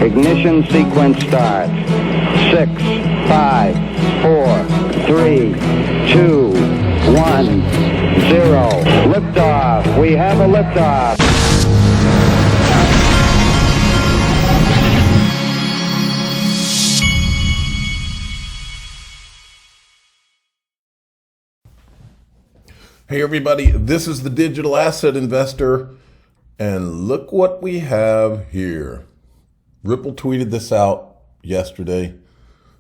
Ignition sequence starts. 6, 5, 4, 3, 2, 1, 0. Liftoff. We have a liftoff. Hey everybody, this is the Digital Asset Investor, and look what we have here. Ripple tweeted this out yesterday.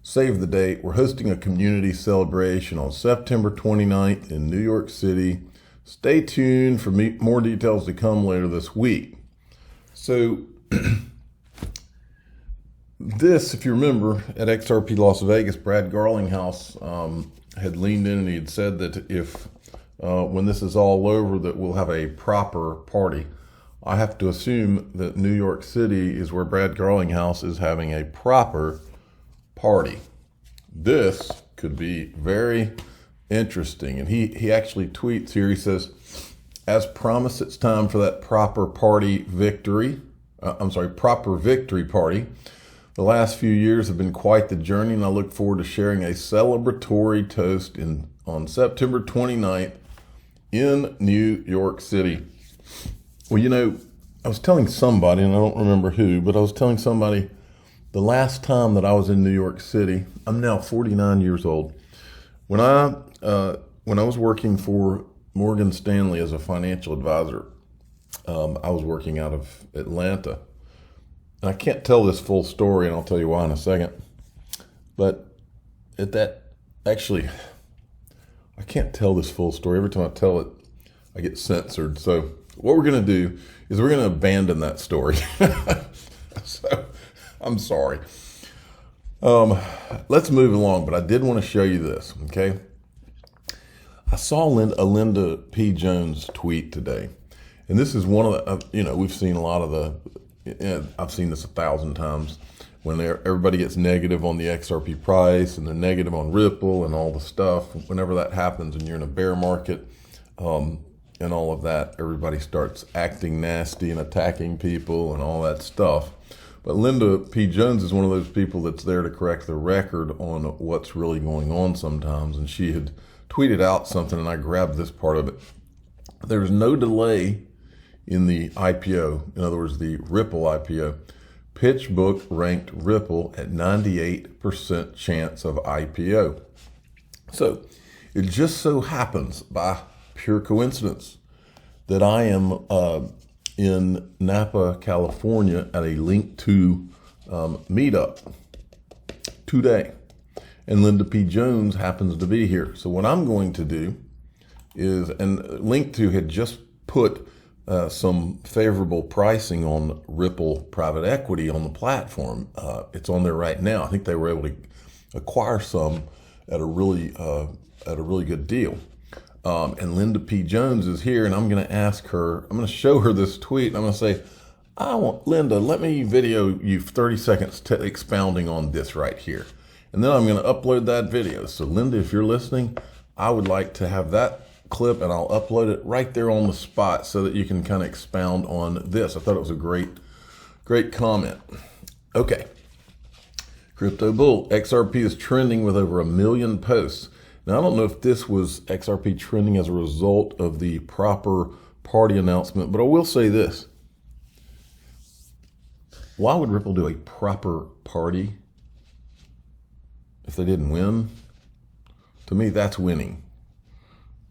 Save the date. We're hosting a community celebration on September 29th in New York City. Stay tuned for more details to come later this week. So this, if you remember, at XRP Las Vegas, Brad Garlinghouse had leaned in and he had said that if when this is all over, that we'll have a proper party. I have to assume that New York City is where Brad Garlinghouse is having a proper party. This could be very interesting. And he actually tweets here, he says, as promised, it's time for that proper victory party. The last few years have been quite the journey, and I look forward to sharing a celebratory toast on September 29th in New York City. Well, you know, I was telling somebody, and I don't remember who, but I was telling somebody the last time that I was in New York City, I'm now 49 years old. When I was working for Morgan Stanley as a financial advisor, I was working out of Atlanta. And I can't tell this full story, and I'll tell you why in a second. But I can't tell this full story. Every time I tell it, I get censored. So what we're going to do is we're going to abandon that story. So I'm sorry. Let's move along, but I did want to show you this, okay? I saw a Linda P. Jones tweet today, and this is one of the, we've seen a lot of I've seen this 1,000 times, when everybody gets negative on the XRP price and they're negative on Ripple and all the stuff. Whenever that happens and you're in a bear market and all of that, everybody starts acting nasty and attacking people and all that stuff. But Linda P. Jones is one of those people that's there to correct the record on what's really going on sometimes. And she had tweeted out something, and I grabbed this part of it. There's no delay in the IPO. In other words, the Ripple IPO. PitchBook ranked Ripple at 98% chance of IPO. So it just so happens, by pure coincidence, that I am in Napa, California at a Link2 meetup today. And Linda P. Jones happens to be here. So what I'm going to do is, and Link2 had just put some favorable pricing on Ripple private equity on the platform. It's on there right now. I think they were able to acquire some at a really good deal. And Linda P. Jones is here, and I'm going to ask her. I'm going to show her this tweet, and I'm going to say, Linda, let me video you 30 seconds expounding on this right here, and then I'm going to upload that video. So Linda, if you're listening, I would like to have that clip, and I'll upload it right there on the spot so that you can kind of expound on this. I thought it was a great comment. Okay. Crypto Bull, XRP is trending with over 1 million posts. Now, I don't know if this was XRP trending as a result of the proper party announcement, but I will say this. Why would Ripple do a proper party if they didn't win? To me, that's winning.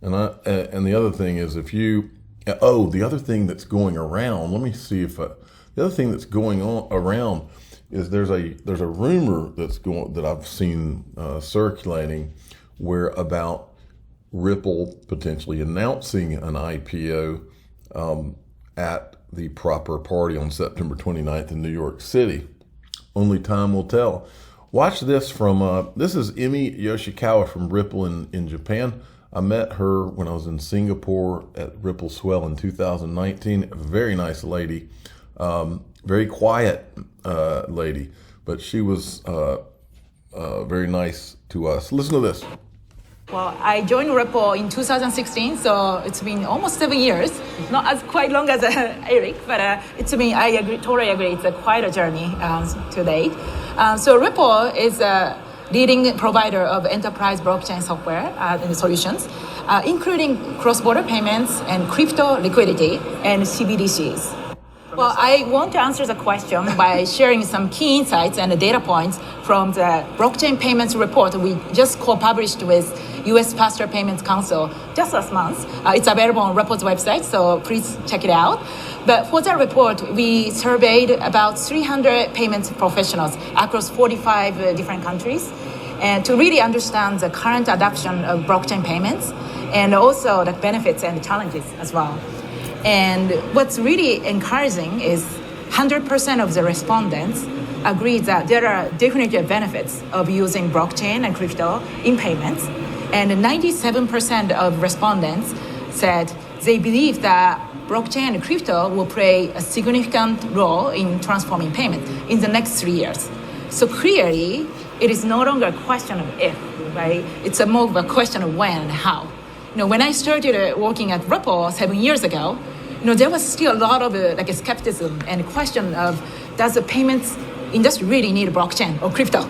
And the other thing is, the other thing that's going around, let me see if the other thing that's going on around is there's a rumor that I've seen circulating about Ripple potentially announcing an IPO at the proper party on September 29th in New York City. Only time will tell. Watch this from, this is Emi Yoshikawa from Ripple in Japan. I met her when I was in Singapore at Ripple Swell in 2019. A very nice lady, very quiet lady, but she was very nice to us. Listen to this. Well, I joined Ripple in 2016, so it's been almost 7 years. Not as quite long as Eric, but totally agree, it's quite a journey to date. So Ripple is a leading provider of enterprise blockchain software and solutions, including cross-border payments and crypto liquidity and CBDCs. Well, I want to answer the question by sharing some key insights and data points from the blockchain payments report we just co-published with US Faster Payments Council just last month. It's available on Ripple's website, so please check it out. But for that report, we surveyed about 300 payments professionals across 45 different countries, and to really understand the current adoption of blockchain payments and also the benefits and the challenges as well. And what's really encouraging is 100% of the respondents agree that there are definitive benefits of using blockchain and crypto in payments. And 97% of respondents said they believe that blockchain and crypto will play a significant role in transforming payment in the next 3 years. So clearly, it is no longer a question of if, right? It's more of a question of when and how. When I started working at Ripple 7 years ago, there was still a lot of skepticism and question of, does the payments industry really need blockchain or crypto?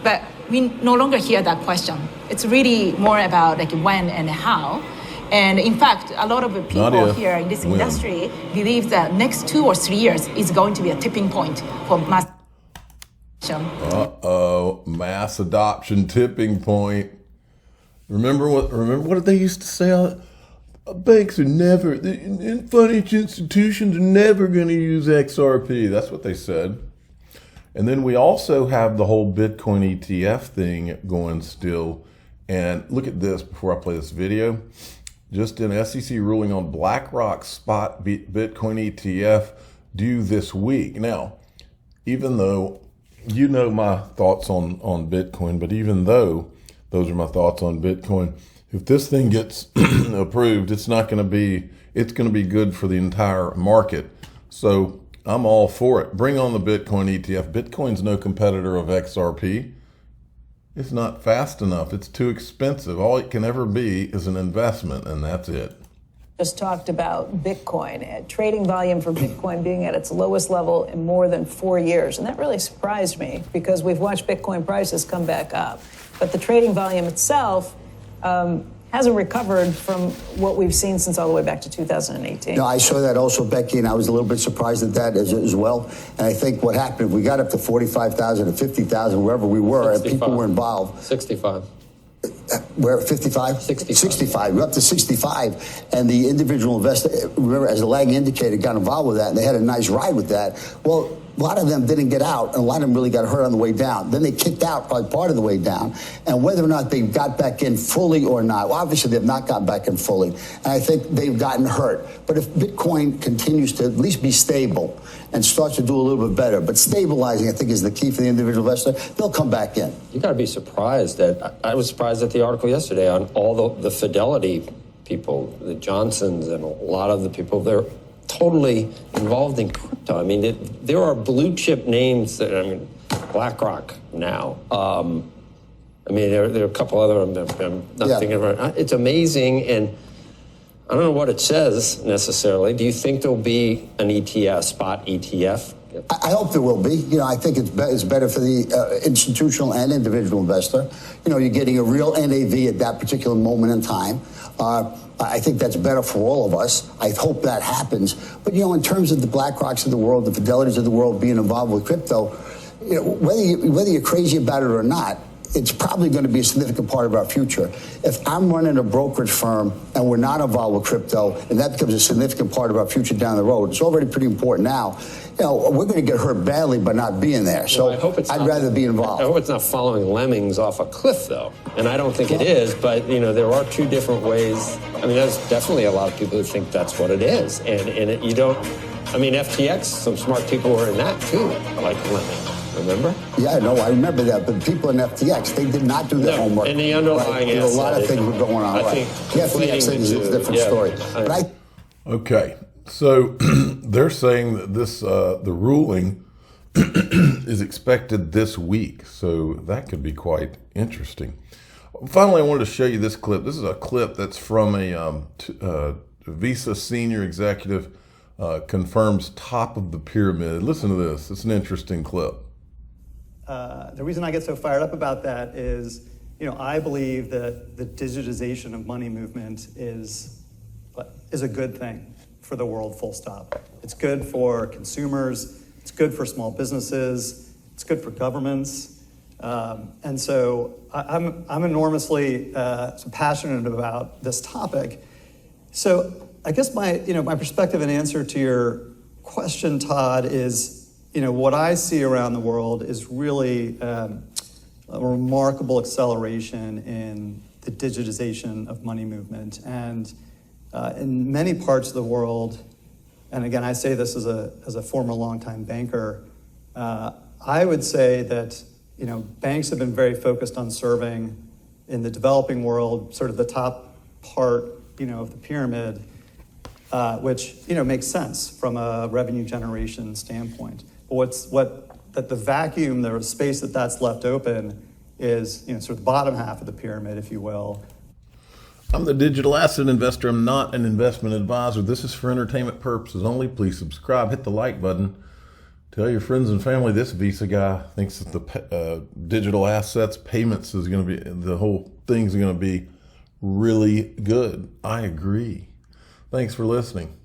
But we no longer hear that question. It's really more about when and how. And in fact, a lot of people here in this industry believe that next 2 or 3 years is going to be a tipping point for mass adoption. Mass adoption tipping point. Remember what did they used to say? Banks are never, financial institutions are never going to use XRP. That's what they said. And then we also have the whole Bitcoin ETF thing going still. And look at this before I play this video. Just an SEC ruling on BlackRock's spot Bitcoin ETF due this week. Now, even though you know my thoughts on Bitcoin, but even though those are my thoughts on Bitcoin, if this thing gets approved, it's going to be good for the entire market. So I'm all for it. Bring on the Bitcoin ETF. Bitcoin's no competitor of XRP. It's not fast enough. It's too expensive. All it can ever be is an investment, and that's it. Just talked about Bitcoin, trading volume for Bitcoin being at its lowest level in more than 4 years. And that really surprised me because we've watched Bitcoin prices come back up. But the trading volume itself hasn't recovered from what we've seen since all the way back to 2018. No, I saw that also, Becky, and I was a little bit surprised at that as well. And I think what happened, if we got up to 45,000 or 50,000, wherever we were, 65. And people were involved. 65. We're at 55? 65. We're up to 65. And the individual investor, remember, as the lagging indicator, got involved with that, and they had a nice ride with that. Well, a lot of them didn't get out, and a lot of them really got hurt on the way down. Then they kicked out probably part of the way down. And whether or not they got back in fully or not, well, obviously they've not gotten back in fully. And I think they've gotten hurt. But if Bitcoin continues to at least be stable and starts to do a little bit better, but stabilizing, I think, is the key for the individual investor, they'll come back in. You got to be surprised that I was surprised at the article yesterday on all the Fidelity people, the Johnsons, and a lot of the people there. Totally involved in crypto. I mean, there are blue chip names that, BlackRock now. I mean, there are a couple other I'm not thinking about. It's amazing, and I don't know what it says necessarily. Do you think there'll be an ETF, spot ETF? I hope there will be. I think it's better for the institutional and individual investor. You're getting a real NAV at that particular moment in time. I think that's better for all of us. I hope that happens. But, in terms of the BlackRocks of the world, the Fidelities of the world being involved with crypto, whether you're crazy about it or not, it's probably going to be a significant part of our future. If I'm running a brokerage firm and we're not involved with crypto, and that becomes a significant part of our future down the road, it's already pretty important now. We're going to get hurt badly by not being there. So I'd rather be involved. I hope it's not following lemmings off a cliff, though. And I don't think it is, but, there are two different ways. There's definitely a lot of people who think that's what it is. And you don't, FTX, some smart people were in that, too, like lemmings. Remember? Yeah, no, I remember that. But people in FTX, they did not do their homework. And the underlying a lot of things were going on. I think the FTX thing is a different story. Okay, so they're saying that the ruling is expected this week. So that could be quite interesting. Finally, I wanted to show you this clip. This is a clip that's from a Visa senior executive confirms top of the pyramid. Listen to this. It's an interesting clip. The reason I get so fired up about that is, I believe that the digitization of money movement is a good thing for the world, full stop. It's good for consumers. It's good for small businesses. It's good for governments. And so I'm enormously passionate about this topic. So I guess my perspective and answer to your question, Todd, is, what I see around the world is really a remarkable acceleration in the digitization of money movement. And in many parts of the world, and again, I say this as a former longtime banker, I would say that banks have been very focused on serving in the developing world, sort of the top part, of the pyramid, which makes sense from a revenue generation standpoint. But the vacuum, the space that's left open is sort of the bottom half of the pyramid, if you will. I'm the digital asset investor. I'm not an investment advisor. This is for entertainment purposes only. Please subscribe, hit the like button. Tell your friends and family this Visa guy thinks that the digital assets payments is going to be, the whole thing's going to be really good. I agree. Thanks for listening.